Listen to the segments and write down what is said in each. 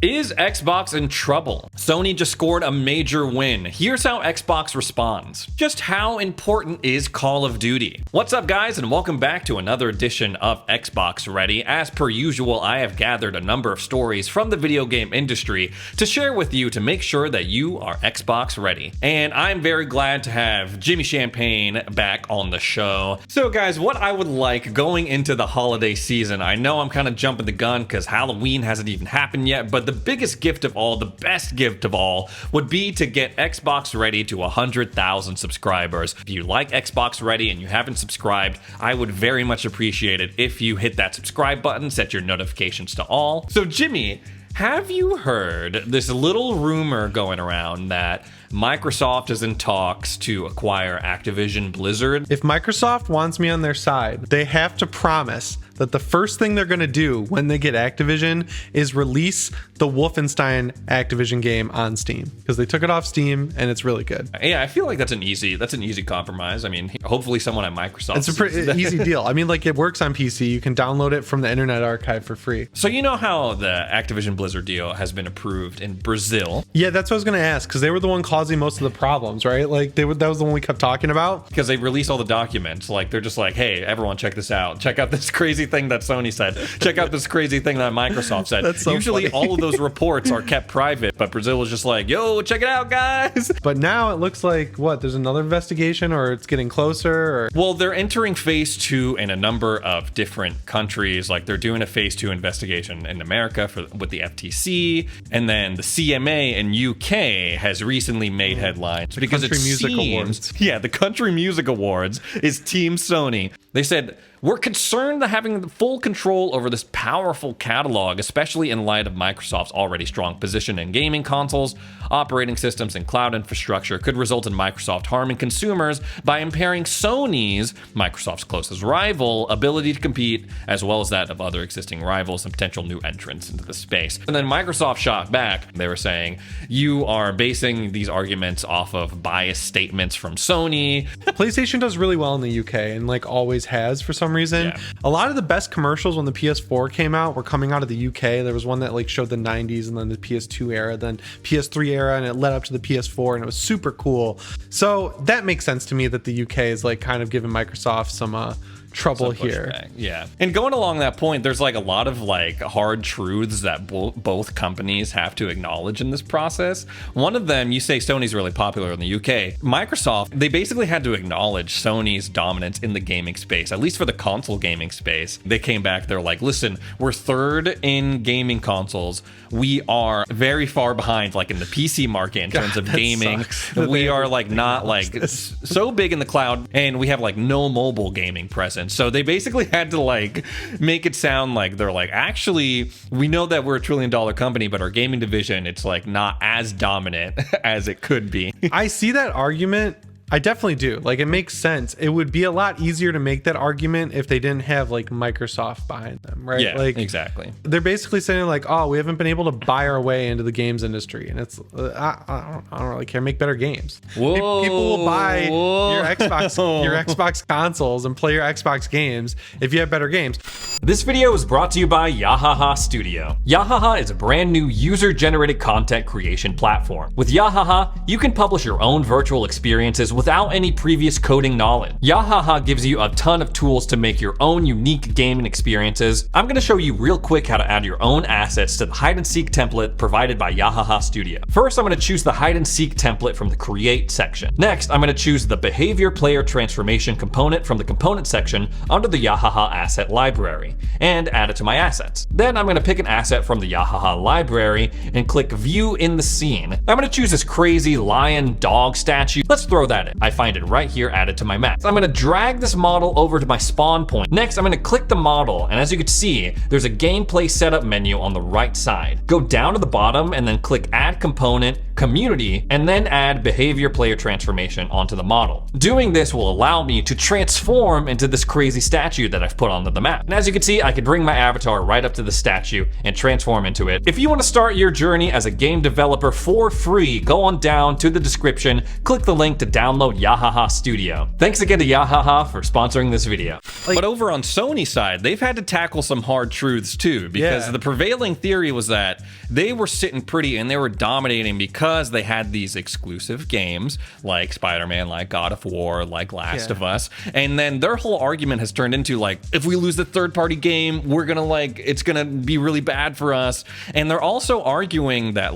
Is Xbox in trouble? Sony just scored a major win. Here's how Xbox responds. Just how important is Call of Duty? What's up, guys, and welcome back to another edition of Xbox Ready. As per usual, I have gathered a number of stories from the video game industry to share with you to make sure that you are Xbox ready. And I'm very glad to have Jimmy Champagne back on the show. So guys, what I would like going into the holiday season, I know I'm kind of jumping the gun because Halloween hasn't even happened yet, but the biggest gift of all, the best gift of all, would be to get Xbox Ready to 100,000 subscribers. If you like Xbox Ready and you haven't subscribed, I would very much appreciate it if you hit that subscribe button, set your notifications to all. So Jimmy, have you heard this little rumor going around that Microsoft is in talks to acquire Activision Blizzard? If Microsoft wants me on their side, they have to promise that the first thing they're going to do when they get Activision is release the Wolfenstein Activision game on Steam, because they took it off Steam and it's really good. Yeah, I feel like that's an easy compromise. I mean, hopefully someone at Microsoft. It's a pretty easy deal. I mean, like, it works on PC. You can download it from the Internet Archive for free. So you know how the Activision Blizzard deal has been approved in Brazil? Yeah, that's what I was going to ask, because they were the one causing most of the problems, right? Like, that was the one we kept talking about. Because they released all the documents. Like, they're just like, hey, everyone, check this out. Check out this crazy thing that Sony said. Check out this crazy thing that Microsoft said. That's so Usually funny. all of those reports are kept private, but Brazil was just like, yo, check it out, guys. But now it looks like, what, there's another investigation, or it's getting closer? Or... Well, they're entering phase 2 in a number of different countries. Like, they're doing a phase 2 investigation in America with the FTC, and then the CMA in UK has recently made headlines because it seems, yeah, the Country Music Awards is Team Sony. They said, we're concerned that having full control over this powerful catalog, especially in light of Microsoft's already strong position in gaming consoles, operating systems, and cloud infrastructure, could result in Microsoft harming consumers by impairing Sony's, Microsoft's closest rival, ability to compete, as well as that of other existing rivals and potential new entrants into the space. And then Microsoft shot back. They were saying, you are basing these arguments off of biased statements from Sony. PlayStation does really well in the UK, and like always has for some reason. Yeah. A lot of the best commercials when the PS4 came out were coming out of the UK. There was one that like showed the 90s and then the PS2 era, then PS3 era, and it led up to the PS4, and it was super cool. So that makes sense to me that the UK is like kind of giving Microsoft some trouble here. Yeah. And going along that point, there's like a lot of like hard truths that both companies have to acknowledge in this process. One of them, you say Sony's really popular in the UK. Microsoft, they basically had to acknowledge Sony's dominance in the gaming space, at least for the console gaming space. They came back, they're like, listen, we're third in gaming consoles. We are very far behind like in the PC market in terms of gaming. We are like not like so big in the cloud, and we have like no mobile gaming presence. So they basically had to like make it sound like they're like, actually, we know that we're a $1 trillion company, but our gaming division, it's like not as dominant as it could be. I see that argument. I definitely do. Like, it makes sense. It would be a lot easier to make that argument if they didn't have like Microsoft behind them, right? Yeah, like, exactly. They're basically saying like, oh, we haven't been able to buy our way into the games industry, and it's I don't really care. Make better games. Whoa, people will buy your Xbox consoles and play your Xbox games if you have better games. This video is brought to you by Yahaha Studio. Yahaha is a brand new user-generated content creation platform. With Yahaha, you can publish your own virtual experiences without any previous coding knowledge. Yahaha gives you a ton of tools to make your own unique gaming experiences. I'm going to show you real quick how to add your own assets to the hide and seek template provided by Yahaha Studio. First, I'm going to choose the hide and seek template from the create section. Next, I'm going to choose the behavior player transformation component from the component section under the Yahaha asset library and add it to my assets. Then I'm going to pick an asset from the Yahaha library and click view in the scene. I'm going to choose this crazy lion dog statue. Let's throw that in. I find it right here added to my map. I'm going to drag this model over to my spawn point. Next, I'm going to click the model, and as you can see, there's a gameplay setup menu on the right side. Go down to the bottom and then click add component, community, and then add behavior player transformation onto the model. Doing this will allow me to transform into this crazy statue that I've put onto the map. And as you can see, I can bring my avatar right up to the statue and transform into it. If you want to start your journey as a game developer for free, go on down to the description, click the link to download Yahaha Studio. Thanks again to Yahaha for sponsoring this video. But over on Sony's side, they've had to tackle some hard truths too, because the prevailing theory was that they were sitting pretty and they were dominating because they had these exclusive games like Spider-Man, like God of War, like Last of Us. And then their whole argument has turned into like, if we lose the third-party game, we're gonna it's gonna be really bad for us. And they're also arguing that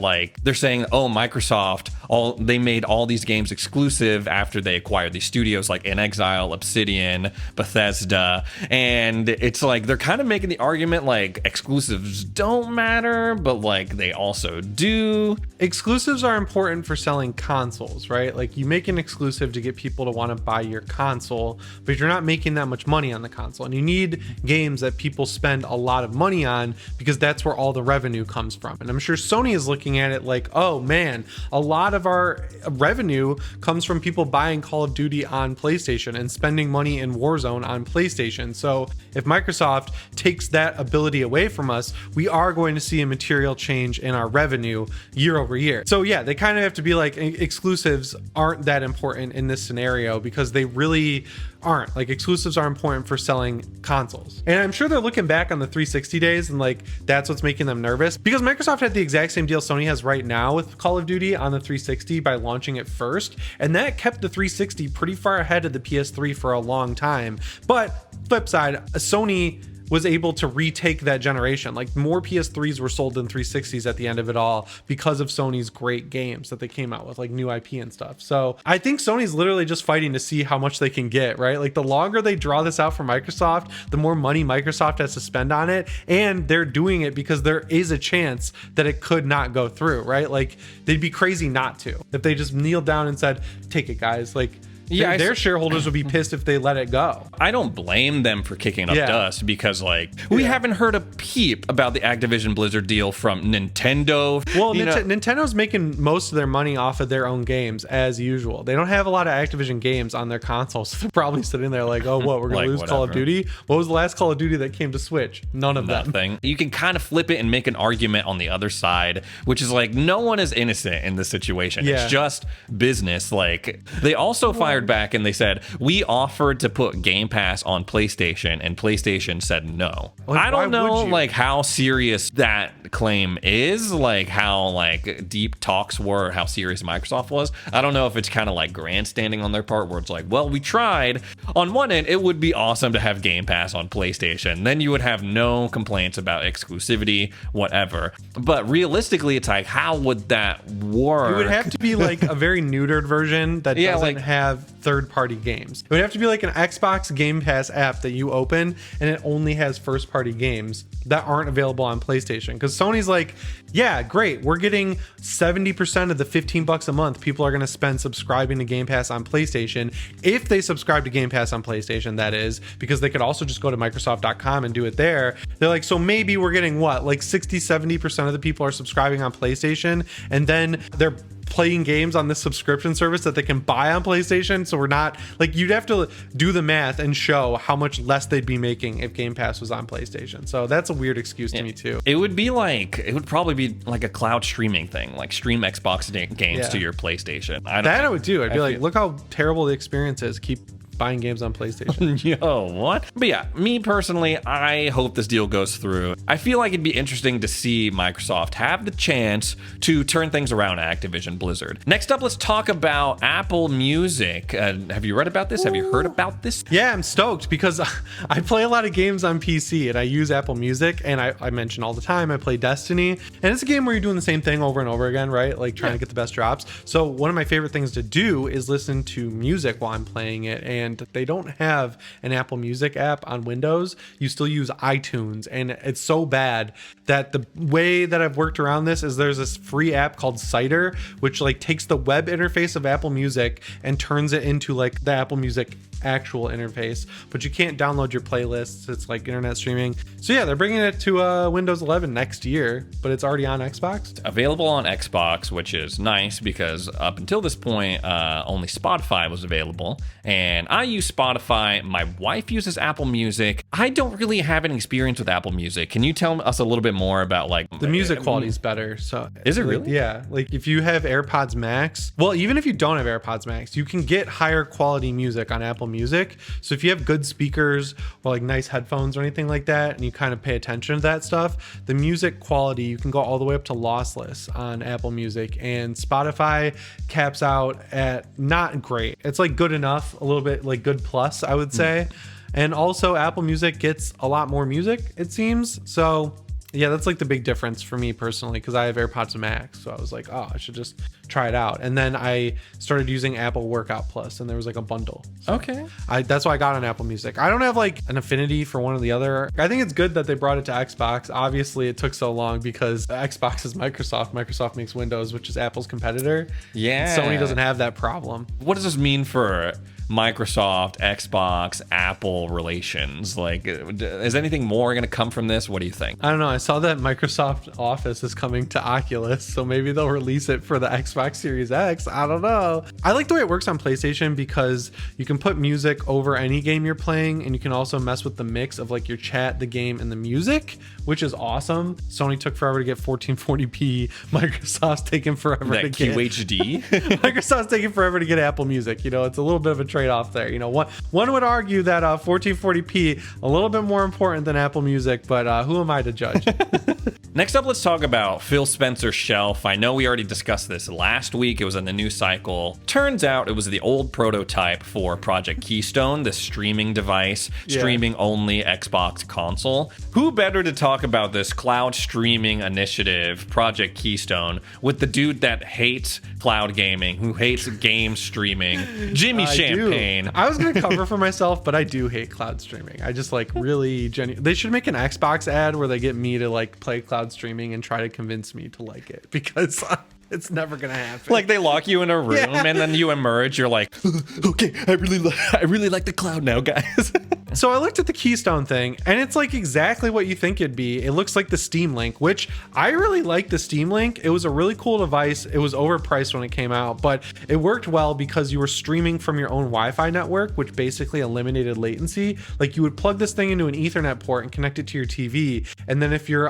they're saying, oh, Microsoft, they made all these games exclusive after they acquired these studios like inXile, Obsidian, Bethesda. And it's they're kind of making the argument exclusives don't matter, but they also do. Exclusives are important for selling consoles, right? You make an exclusive to get people to want to buy your console, but you're not making that much money on the console. And you need games that people spend a lot of money on because that's where all the revenue comes from. And I'm sure Sony is looking at it like, oh man, a lot of our revenue comes from people buying Call of Duty on PlayStation and spending money in Warzone on PlayStation. So if Microsoft takes that ability away from us, we are going to see a material change in our revenue year over year. So yeah, they kind of have to be exclusives aren't that important in this scenario because they really aren't. Exclusives are important for selling consoles. And I'm sure they're looking back on the 360 days and that's what's making them nervous, because Microsoft had the exact same deal Sony has right now with Call of Duty on the 360 by launching it first, and that kept the 360 pretty far ahead of the PS3 for a long time. But flip side, Sony was able to retake that generation. More PS3s were sold than 360s at the end of it all because of Sony's great games that they came out with, new IP and stuff. So I think Sony's literally just fighting to see how much they can get, right? The longer they draw this out for Microsoft, the more money Microsoft has to spend on it. And they're doing it because there is a chance that it could not go through, right? They'd be crazy not to. If they just kneeled down and said, take it, guys. Yeah, their shareholders would be pissed if they let it go. I don't blame them for kicking up dust because we haven't heard a peep about the Activision Blizzard deal from Nintendo. Well, Nintendo's making most of their money off of their own games as usual. They don't have a lot of Activision games on their consoles. So they're probably sitting there oh, what, we're going to lose Call of Duty? What was the last Call of Duty that came to Switch? None of them. You can kind of flip it and make an argument on the other side, which is no one is innocent in this situation. It's just business. They also fired back and they said, we offered to put Game Pass on PlayStation and PlayStation said no. I don't know how serious that claim is, how deep talks were, how serious Microsoft was. I don't know if it's kind of grandstanding on their part where it's well, we tried. On one end, it would be awesome to have Game Pass on PlayStation. Then you would have no complaints about exclusivity, whatever. But realistically, it's how would that work? It would have to be a very neutered version that doesn't have third-party games. It would have to be an Xbox Game Pass app that you open and it only has first-party games that aren't available on PlayStation. Because Sony's yeah, great, we're getting 70% of the $15 a month people are going to spend subscribing to Game Pass on PlayStation. If they subscribe to Game Pass on PlayStation, that is, because they could also just go to Microsoft.com and do it there. They're so maybe we're getting what, 60-70% of the people are subscribing on PlayStation, and then they're playing games on this subscription service that they can buy on PlayStation. So we're not you'd have to do the math and show how much less they'd be making if Game Pass was on PlayStation. So that's a weird excuse to me too. It would be it would probably be a cloud streaming thing, stream Xbox games to your PlayStation. I would do. I'd be look how terrible the experience is. Keep buying games on PlayStation. Yo, what? But yeah, me personally, I hope this deal goes through. I feel like it'd be interesting to see Microsoft have the chance to turn things around at Activision Blizzard. Next up, let's talk about Apple Music. Have you read about this? Have you heard about this? Yeah, I'm stoked because I play a lot of games on PC and I use Apple Music, and I mention all the time I play Destiny, and it's a game where you're doing the same thing over and over again, right? Trying to get the best drops. So one of my favorite things to do is listen to music while I'm playing it, and they don't have an Apple Music app on Windows. You still use iTunes, and it's so bad that the way that I've worked around this is there's this free app called Cited, which takes the web interface of Apple Music and turns it into the Apple Music actual interface, but you can't download your playlists. It's like internet streaming. So yeah, they're bringing it to Windows 11 next year, but it's already on Xbox. Available on Xbox, which is nice because up until this point, only Spotify was available. And I use Spotify. My wife uses Apple Music. I don't really have any experience with Apple Music. Can you tell us a little bit more about like the music quality is better? So is it really? Yeah. Like if you have AirPods Max, well, even if you don't have AirPods Max, you can get higher quality music on Apple Music. So if you have good speakers or like nice headphones or anything like that, and you kind of pay attention to that stuff, the music quality, you can go all the way up to lossless on Apple Music, and Spotify caps out at not great. It's like good enough, a little bit like good plus, I would say. And also Apple Music gets a lot more music, it seems. So yeah, that's like the big difference for me personally, because I have AirPods Max. So I was like, oh, I should just try it out. And then I started using Apple Workout Plus, and there was like a bundle. So okay. That's why I got on Apple Music. I don't have like an affinity for one or the other. I think it's good that they brought it to Xbox. Obviously, it took so long because Xbox is Microsoft. Microsoft makes Windows, which is Apple's competitor. Yeah. And Sony doesn't have that problem. What does this mean for Microsoft, Xbox, Apple relations? Like, is anything more going to come from this? What do you think? I don't know. I saw that Microsoft Office is coming to Oculus, so maybe they'll release it for the Xbox Series X. I don't know. I like the way it works on PlayStation because you can put music over any game you're playing, and you can also mess with the mix of like your chat, the game, and the music, which is awesome. Sony took forever to get 1440p. Microsoft's taking forever that to get QHD. Microsoft's taking forever to get Apple Music. You know, it's a little bit of a trade-off there. You know, one would argue that 1440p a little bit more important than Apple Music, but who am I to judge? Next up, let's talk about Phil Spencer's shelf. I know we already discussed this last week. It was in the news cycle. Turns out it was the old prototype for Project Keystone, the streaming device, streaming only Xbox console. Who better to talk about this cloud streaming initiative, Project Keystone, with the dude that hates cloud gaming, who hates game streaming, Jimmy Champagne. I was going to cover for myself, but I do hate cloud streaming. I just like really they should make an Xbox ad where they get me to like play cloud streaming and try to convince me to like it, because it's never gonna happen. Like they lock you in a room and then you emerge. You're like, okay, I really like the cloud now, guys. So I looked at the Keystone thing, and it's like exactly what you think it'd be. It looks like the Steam Link, which I really like the Steam Link. It was a really cool device. It was overpriced when it came out, but it worked well because you were streaming from your own Wi-Fi network, which basically eliminated latency. Like you would plug this thing into an Ethernet port and connect it to your TV, and then if your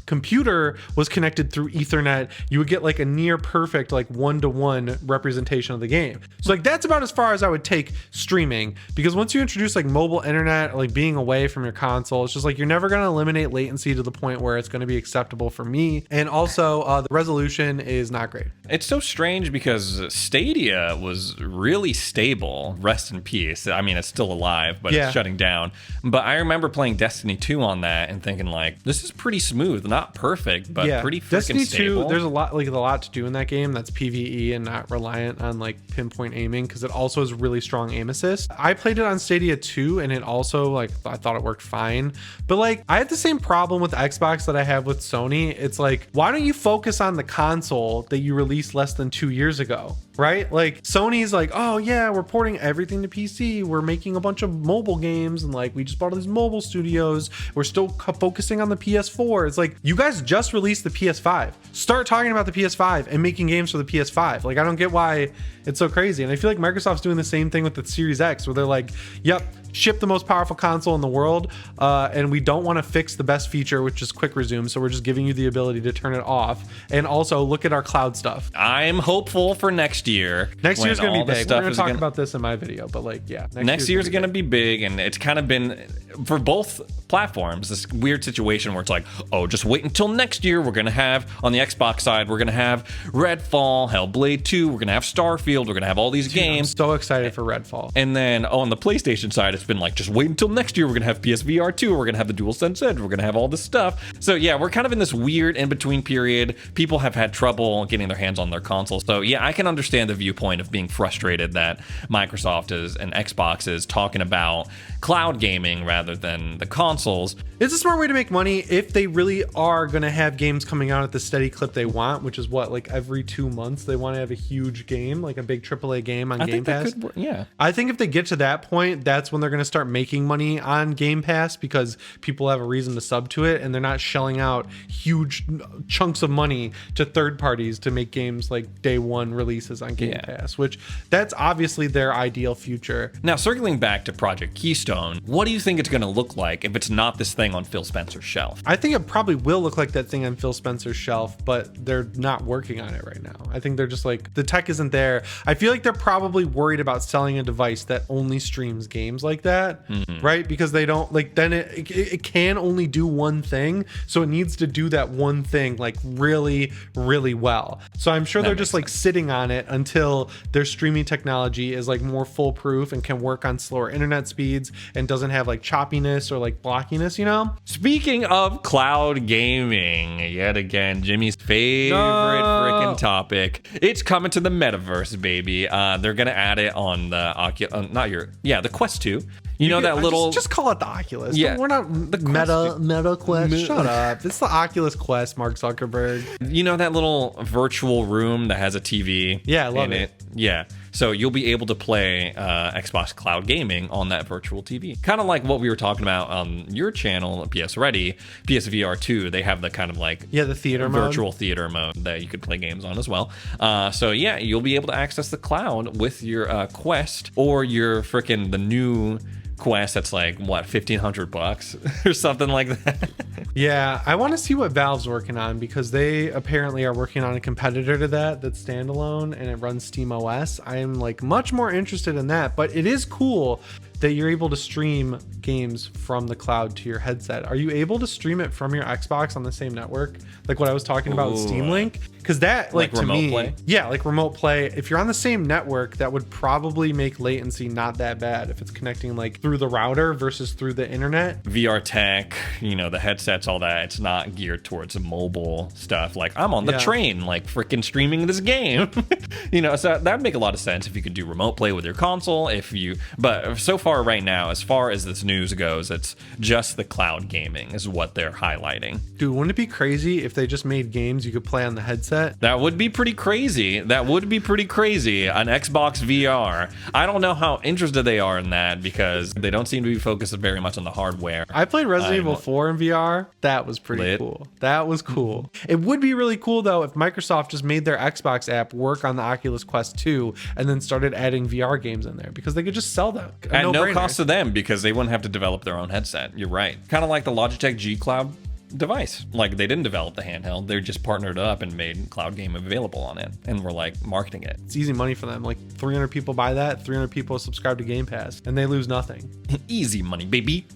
computer was connected through Ethernet, you would get like a near perfect like one-to-one representation of the game. So like that's about as far as I would take streaming, because once you introduce like mobile internet, like being away from your console, it's just like you're never going to eliminate latency to the point where it's going to be acceptable for me. And also the resolution is not great. It's so strange because Stadia was really stable. Rest in peace. I mean, it's still alive, but it's shutting down. But I remember playing Destiny 2 on that and thinking like, this is pretty smooth, not perfect, but pretty freaking Destiny stable. 2, there's a lot to do in that game that's PvE and not reliant on like pinpoint aiming, because it also has really strong aim assist. I played it on Stadia 2, and it also like I thought it worked fine, but like I had the same problem with Xbox that I have with Sony. It's like, why don't you focus on the console that you released less than 2 years ago? Right? Like Sony's like, oh yeah, we're porting everything to PC. We're making a bunch of mobile games, and like we just bought all these mobile studios. We're still focusing on the PS4. It's like, you guys just released the PS5. Start talking about the PS5 and making games for the PS5. Like I don't get why it's so crazy. And I feel like Microsoft's doing the same thing with the Series X, where they're like, yep, ship the most powerful console in the world, and we don't want to fix the best feature, which is quick resume, so we're just giving you the ability to turn it off. And also look at our cloud stuff. I'm hopeful for next year. Next year's gonna be big. We're gonna talk about this in my video, but like, yeah, next year's gonna be big, and it's kind of been for both platforms this weird situation where it's like, oh, just wait until next year. We're gonna have on the Xbox side, we're gonna have Redfall, Hellblade 2, we're gonna have Starfield, we're gonna have all these games. I'm so excited for Redfall. And then on the PlayStation side, it's been like, just wait until next year. We're gonna have PSVR 2, we're gonna have the DualSense Edge, we're gonna have all this stuff. So yeah, we're kind of in this weird in-between period. People have had trouble getting their hands on their consoles. So yeah, I can understand the viewpoint of being frustrated that Microsoft is and Xbox is talking about cloud gaming rather rather than the consoles. It's a smart way to make money if they really are going to have games coming out at the steady clip they want, which is what, like every 2 months they want to have a huge game, like a big AAA game on Game Pass. Yeah. I think if they get to that point, that's when they're going to start making money on Game Pass because people have a reason to sub to it and they're not shelling out huge chunks of money to third parties to make games like day one releases on Game Pass, which that's obviously their ideal future. Now, circling back to Project Keystone, what do you think it's going to look like if it's not this thing on Phil Spencer's shelf? I think it probably will look like that thing on Phil Spencer's shelf, but they're not working on it right now. I think they're just like, the tech isn't there. I feel like they're probably worried about selling a device that only streams games like that, right? Because they don't, like, then it can only do one thing, so it needs to do that one thing like really, really well. So I'm sure they're just like sitting on it until their streaming technology is like more foolproof and can work on slower internet speeds and doesn't have like choppiness or like blockiness, you know? Speaking of cloud gaming, yet again, Jimmy's favorite freaking topic. It's coming to the metaverse, baby. They're gonna add it on the the Quest 2. You know that little... Just call it the Oculus. Yeah. We're not the Meta Quest. Shut up. It's the Oculus Quest, Mark Zuckerberg. You know that little virtual room that has a TV? Yeah, I love it. Yeah. So you'll be able to play Xbox Cloud Gaming on that virtual TV. Kind of like what we were talking about on your channel, PS Ready, PSVR 2. They have the kind of like... the theater virtual theater mode that you could play games on as well. So yeah, you'll be able to access the cloud with your Quest or your freaking the new Quest that's like what, $1,500 or something like that. Yeah, I want to see what Valve's working on because they apparently are working on a competitor to that's standalone and it runs Steam OS. I am like much more interested in that, but it is cool that you're able to stream games from the cloud to your headset. Are you able to stream it from your Xbox on the same network? Like what I was talking about with Steam Link? Because that, like to remote me, play? Yeah, like remote play. If you're on the same network, that would probably make latency not that bad if it's connecting like through the router versus through the internet. VR tech, you know, the headsets, all that, it's not geared towards mobile stuff. Like I'm on the train, like freaking streaming this game. You know, so that'd make a lot of sense if you could do remote play with your console. But so far right now, as far as this news goes, it's just the cloud gaming is what they're highlighting. Dude, wouldn't it be crazy if they just made games you could play on the headset? That would be pretty crazy. An Xbox VR. I don't know how interested they are in that because they don't seem to be focused very much on the hardware. I played Resident Evil 4 in VR. That was pretty cool. That was cool. It would be really cool though if Microsoft just made their Xbox app work on the Oculus Quest 2 and then started adding VR games in there because they could just sell them. At no cost to them because they wouldn't have to develop their own headset. You're right. Kind of like the Logitech G Cloud device. Like they didn't develop the handheld, they just partnered up and made cloud game available on it and were like marketing it. It's easy money for them. Like 300 people buy that, 300 people subscribe to Game Pass and they lose nothing. Easy money, baby.